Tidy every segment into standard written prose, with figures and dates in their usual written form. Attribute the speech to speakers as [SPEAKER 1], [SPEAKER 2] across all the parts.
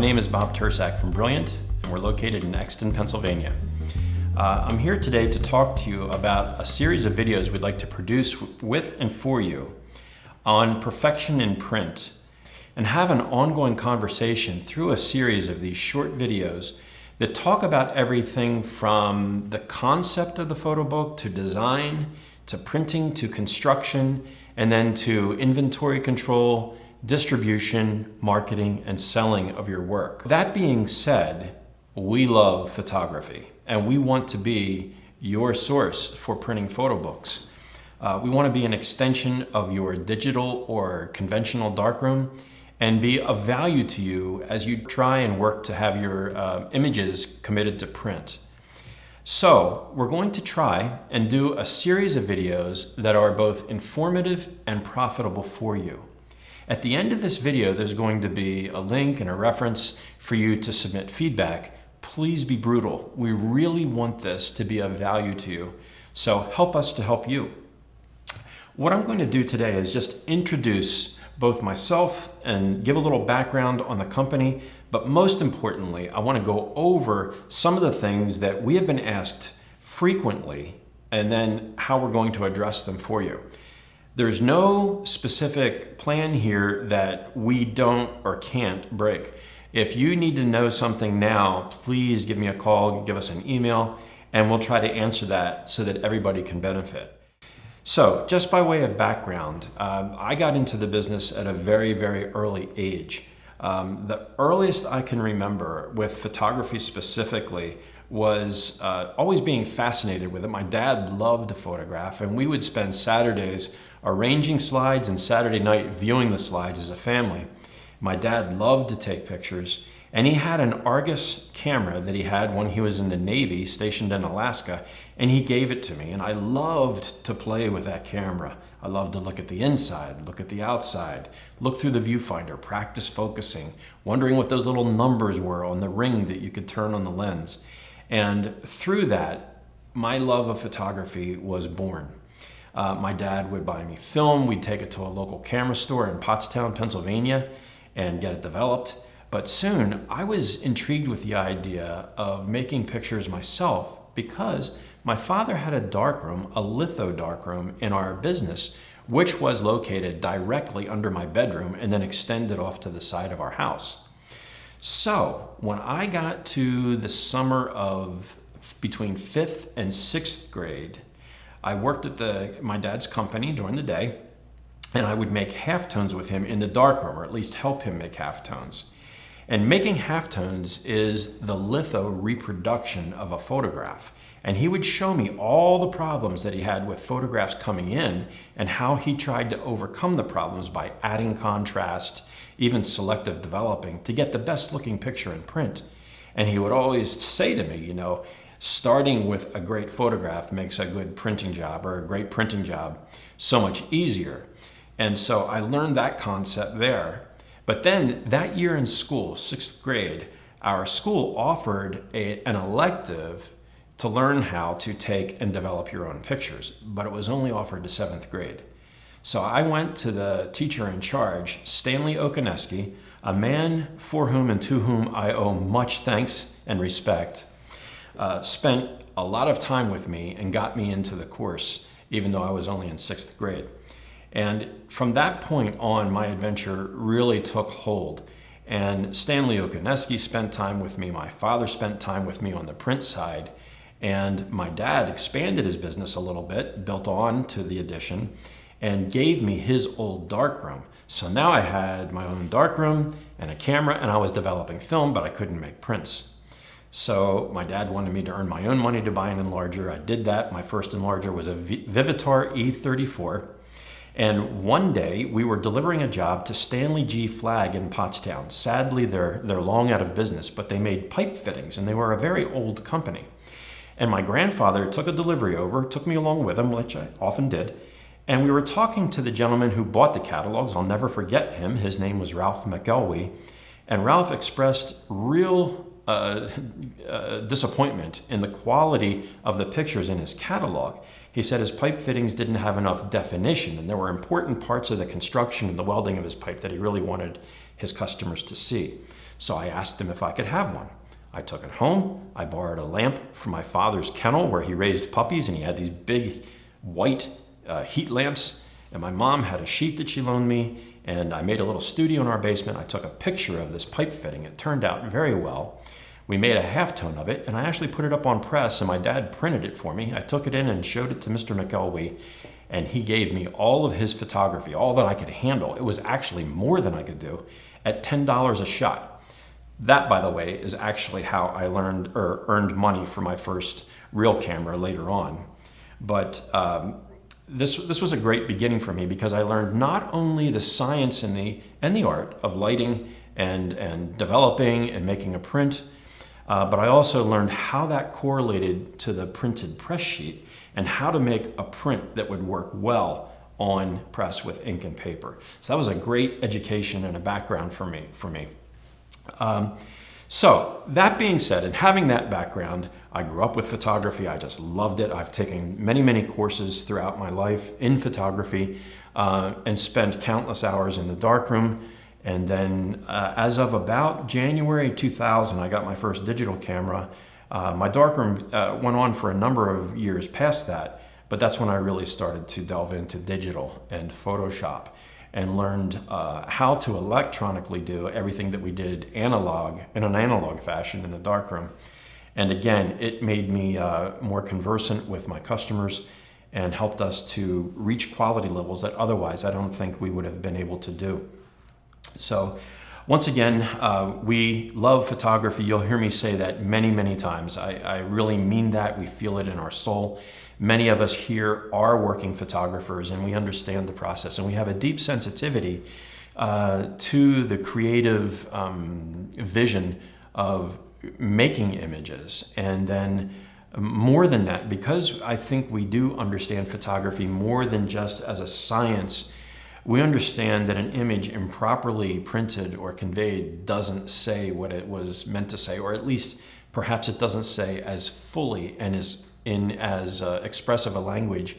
[SPEAKER 1] name is Bob Tursack from Brilliant, and we're located in Exton, Pennsylvania. I'm here today to talk to you about a series of videos we'd like to produce with and for you on perfection in print, and have an ongoing conversation through a series of these short videos that talk about everything from the concept of the photo book to design, to printing, to construction, and then to inventory control, distribution, marketing, and selling of your work. That being said, we love photography and we want to be your source for printing photo books. We want to be an extension of your digital or conventional darkroom and be of value to you as you try and work to have your images committed to print. So we're going to try and do a series of videos that are both informative and profitable for you. At the end of this video, there's going to be a link and a reference for you to submit feedback. Please be brutal. We really want this to be of value to you. So help us to help you. What I'm going to do today is just introduce both myself and give a little background on the company, but most importantly, I want to go over some of the things that we have been asked frequently and then how we're going to address them for you. There's no specific plan here that we don't or can't break. If you need to know something now, please give me a call, give us an email, and we'll try to answer that so that everybody can benefit. So just by way of background, I got into the business at a very, very early age. The earliest I can remember with photography specifically was always being fascinated with it. My dad loved to photograph, and we would spend Saturdays arranging slides and Saturday night viewing the slides as a family. My dad loved to take pictures, and he had an Argus camera that he had when he was in the Navy, stationed in Alaska, and he gave it to me, and I loved to play with that camera. I loved to look at the inside, look at the outside, look through the viewfinder, practice focusing, wondering what those little numbers were on the ring that you could turn on the lens. And through that, my love of photography was born. My dad would buy me film. We'd take it to a local camera store in Pottstown, Pennsylvania, and get it developed. But soon, I was intrigued with the idea of making pictures myself because my father had a darkroom, a litho darkroom in our business, which was located directly under my bedroom and then extended off to the side of our house. So when I got to the summer of between 5th and 6th grade, I worked at my dad's company during the day, and I would make halftones with him in the darkroom, or at least help him make halftones. And making halftones is the litho reproduction of a photograph. And he would show me all the problems that he had with photographs coming in and how he tried to overcome the problems by adding contrast, even selective developing, to get the best looking picture in print. And he would always say to me, starting with a great photograph makes a good printing job, or a great printing job so much easier. And so I learned that concept there. But then that year in school, 6th grade, our school offered an elective to learn how to take and develop your own pictures, but it was only offered to 7th grade. So I went to the teacher in charge, Stanley Okaneski, a man for whom and to whom I owe much thanks and respect, spent a lot of time with me and got me into the course, even though I was only in 6th grade. And from that point on, my adventure really took hold. And Stanley Okaneski spent time with me. My father spent time with me on the print side. And my dad expanded his business a little bit, built on to the addition, and gave me his old darkroom. So now I had my own darkroom and a camera, and I was developing film, but I couldn't make prints. So my dad wanted me to earn my own money to buy an enlarger. I did that. My first enlarger was a Vivitar E34. And one day we were delivering a job to Stanley G. Flagg in Pottstown. Sadly, they're long out of business, but they made pipe fittings, and they were a very old company. And my grandfather took a delivery over, took me along with him, which I often did, and we were talking to the gentleman who bought the catalogs. I'll never forget him. His name was Ralph McElwee, and Ralph expressed real disappointment in the quality of the pictures in his catalog. He said his pipe fittings didn't have enough definition, and there were important parts of the construction and the welding of his pipe that he really wanted his customers to see. So I asked him if I could have one. I took it home. I borrowed a lamp from my father's kennel where he raised puppies, and he had these big white heat lamps. And my mom had a sheet that she loaned me, and I made a little studio in our basement. I took a picture of this pipe fitting. It turned out very well. We made a halftone of it, and I actually put it up on press, and my dad printed it for me. I took it in and showed it to Mr. McElwee, and he gave me all of his photography, all that I could handle. It was actually more than I could do, at $10 a shot. That, by the way, is actually how I learned or earned money for my first real camera later on. But this was a great beginning for me because I learned not only the science and the art of lighting and developing and making a print, but I also learned how that correlated to the printed press sheet and how to make a print that would work well on press with ink and paper. So that was a great education and a background for me. So that being said, and having that background, I grew up with photography. I just loved it. I've taken many courses throughout my life in photography and spent countless hours in the darkroom. And then as of about January 2000, I got my first digital camera. My darkroom went on for a number of years past that, but that's when I really started to delve into digital and Photoshop and learned how to electronically do everything that we did analog, in an analog fashion in the darkroom. And again, it made me more conversant with my customers and helped us to reach quality levels that otherwise I don't think we would have been able to do. So once again, we love photography. You'll hear me say that many times. I really mean that. We feel it in our soul. Many of us here are working photographers, and we understand the process, and we have a deep sensitivity to the creative vision of making images. And then more than that, because I think we do understand photography more than just as a science, we understand that an image improperly printed or conveyed doesn't say what it was meant to say, or at least perhaps it doesn't say as fully and as expressive a language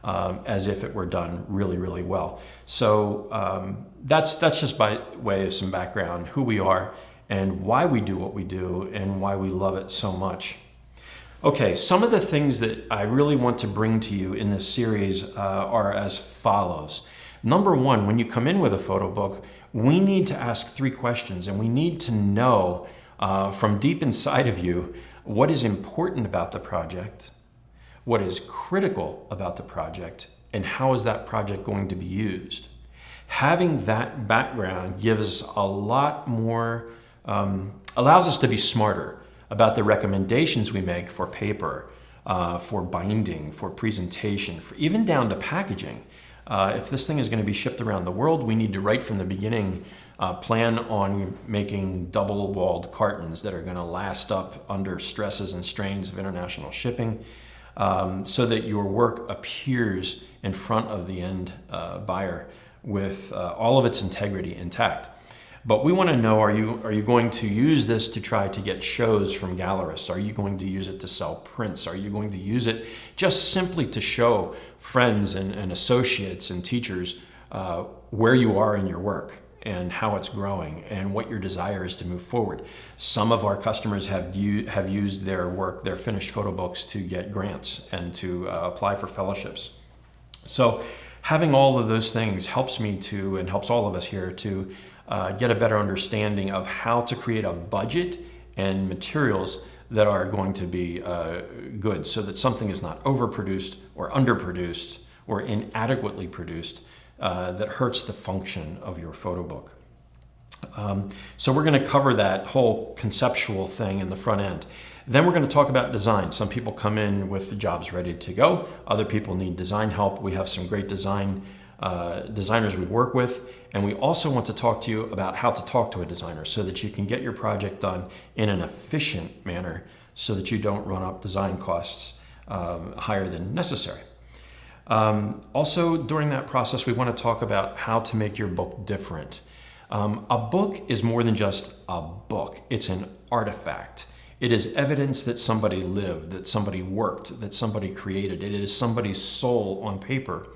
[SPEAKER 1] as if it were done really well. So that's just by way of some background, who we are and why we do what we do and why we love it so much. Okay, some of the things that I really want to bring to you in this series are as follows. Number one, when you come in with a photo book, we need to ask 3 questions, and we need to know from deep inside of you what is important about the project, what is critical about the project, and how is that project going to be used. Having that background gives us a lot more, allows us to be smarter about the recommendations we make for paper, for binding, for presentation, for even down to packaging. If this thing is going to be shipped around the world, we need to, right from the beginning, plan on making double-walled cartons that are going to last up under stresses and strains of international shipping, so that your work appears in front of the end buyer with all of its integrity intact. But we want to know, are you going to use this to try to get shows from gallerists? Are you going to use it to sell prints? Are you going to use it just simply to show friends and associates and teachers where you are in your work and how it's growing and what your desire is to move forward? Some of our customers have used their work, their finished photo books, to get grants and to apply for fellowships. So having all of those things helps me to, and helps all of us here to get a better understanding of how to create a budget and materials that are going to be good, so that something is not overproduced or underproduced or inadequately produced that hurts the function of your photo book. So we're going to cover that whole conceptual thing in the front end. Then we're going to talk about design. Some people come in with the jobs ready to go. Other people need design help. We have some great designers we work with, and we also want to talk to you about how to talk to a designer so that you can get your project done in an efficient manner so that you don't run up design costs higher than necessary. Also, during that process, we want to talk about how to make your book different. A book is more than just a book. It's an artifact. It is evidence that somebody lived, that somebody worked, that somebody created. It is somebody's soul on paper.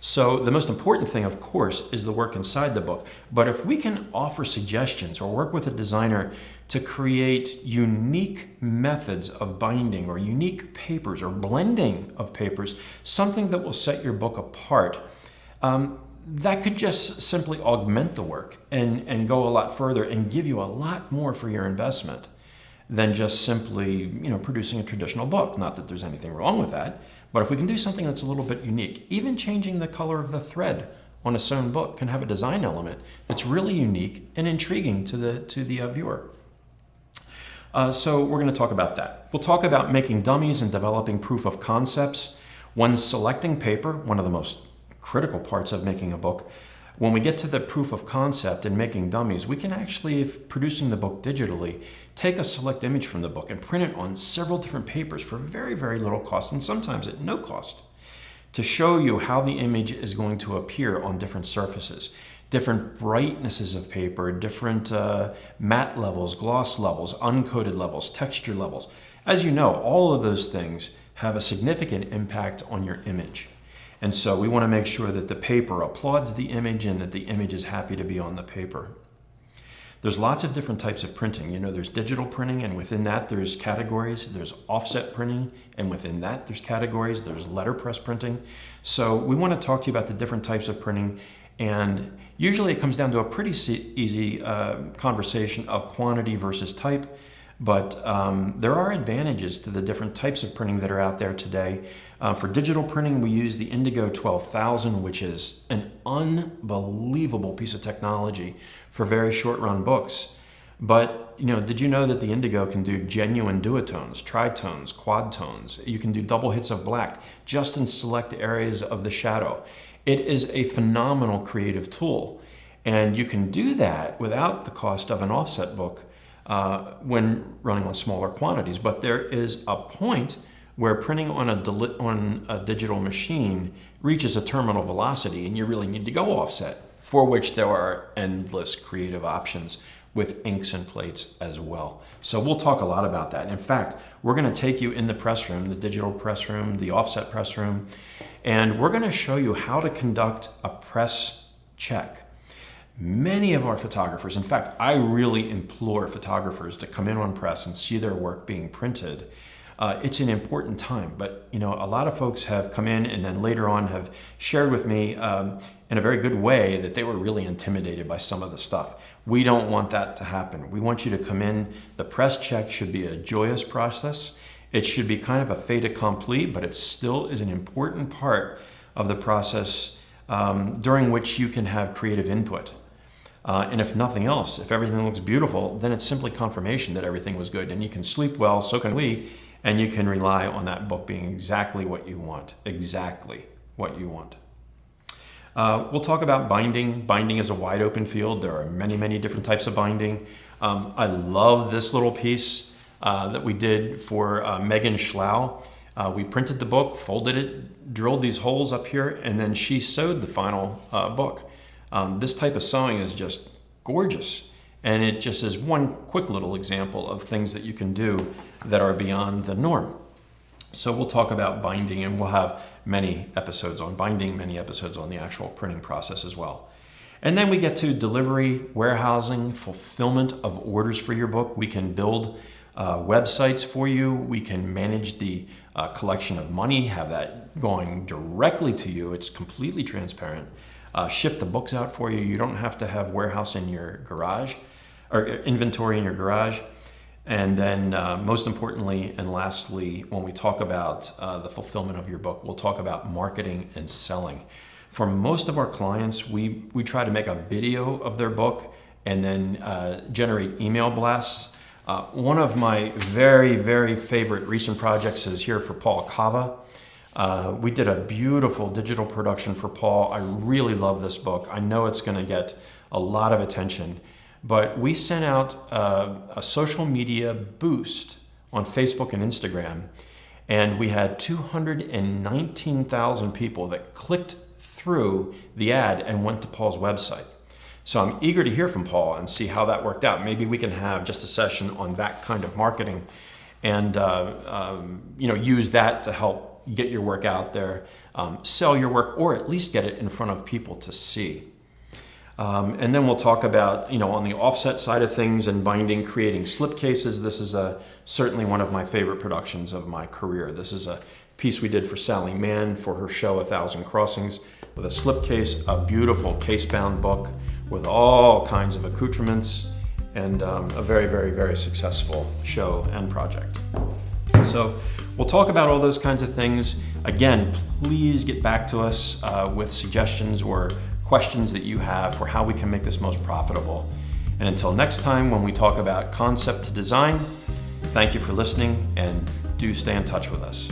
[SPEAKER 1] So the most important thing, of course, is the work inside the book. But if we can offer suggestions or work with a designer to create unique methods of binding or unique papers or blending of papers, something that will set your book apart, that could just simply augment the work and go a lot further and give you a lot more for your investment than just simply, producing a traditional book. Not that there's anything wrong with that, but if we can do something that's a little bit unique, even changing the color of the thread on a sewn book can have a design element that's really unique and intriguing to the viewer. So we're going to talk about that. We'll talk about making dummies and developing proof of concepts. When selecting paper, one of the most critical parts of making a book, when we get to the proof of concept and making dummies, we can actually, if producing the book digitally, take a select image from the book and print it on several different papers for very, very little cost, and sometimes at no cost, to show you how the image is going to appear on different surfaces, different brightnesses of paper, different matte levels, gloss levels, uncoated levels, texture levels. As you know, all of those things have a significant impact on your image. And so we want to make sure that the paper applauds the image and that the image is happy to be on the paper. There's lots of different types of printing. There's digital printing, and within that there's categories. There's offset printing, and within that there's categories. There's letterpress printing. So we want to talk to you about the different types of printing, and usually it comes down to a pretty easy conversation of quantity versus type. But there are advantages to the different types of printing that are out there today. For digital printing, we use the Indigo 12,000, which is an unbelievable piece of technology for very short-run books. But did you know that the Indigo can do genuine duotones, tritones, quad tones? You can do double hits of black just in select areas of the shadow. It is a phenomenal creative tool, and you can do that without the cost of an offset book when running on smaller quantities. But there is a point where printing on a digital machine reaches a terminal velocity and you really need to go offset, for which there are endless creative options with inks and plates as well. So we'll talk a lot about that. In fact, we're going to take you in the press room, the digital press room, the offset press room, and we're going to show you how to conduct a press check. Many of our photographers, in fact, I really implore photographers to come in on press and see their work being printed. It's an important time, but a lot of folks have come in and then later on have shared with me in a very good way that they were really intimidated by some of the stuff. We don't want that to happen. We want you to come in. The press check should be a joyous process. It should be kind of a fait accompli, but it still is an important part of the process during which you can have creative input. And if nothing else, if everything looks beautiful, then it's simply confirmation that everything was good. And you can sleep well, so can we, and you can rely on that book being exactly what you want. Exactly what you want. We'll talk about binding. Binding is a wide open field. There are many, many different types of binding. I love this little piece that we did for Megan Schlau. We printed the book, folded it, drilled these holes up here, and then she sewed the final book. This type of sewing is just gorgeous, and it just is one quick little example of things that you can do that are beyond the norm. So we'll talk about binding, and we'll have many episodes on binding, many episodes on the actual printing process as well. And then we get to delivery, warehousing, fulfillment of orders for your book. We can build websites for you. We can manage the collection of money, have that going directly to you. It's completely transparent. Ship the books out for you. You don't have to have warehouse in your garage or inventory in your garage. And then most importantly and lastly, when we talk about the fulfillment of your book, we'll talk about marketing and selling. For most of our clients, we try to make a video of their book and then generate email blasts. One of my very, very favorite recent projects is here for Paul Cava. We did a beautiful digital production for Paul. I really love this book. I know it's going to get a lot of attention, but we sent out a social media boost on Facebook and Instagram, and we had 219,000 people that clicked through the ad and went to Paul's website. So I'm eager to hear from Paul and see how that worked out. Maybe we can have just a session on that kind of marketing and use that to help get your work out there, sell your work, or at least get it in front of people to see. And then we'll talk about, on the offset side of things and binding, creating slipcases. This is certainly one of my favorite productions of my career. This is a piece we did for Sally Mann for her show 1,000 Crossings, with a slipcase, a beautiful case-bound book with all kinds of accoutrements, and a very, very, very successful show and project. So we'll talk about all those kinds of things. Again, please get back to us with suggestions or questions that you have for how we can make this most profitable. And until next time, when we talk about concept to design, thank you for listening, and do stay in touch with us.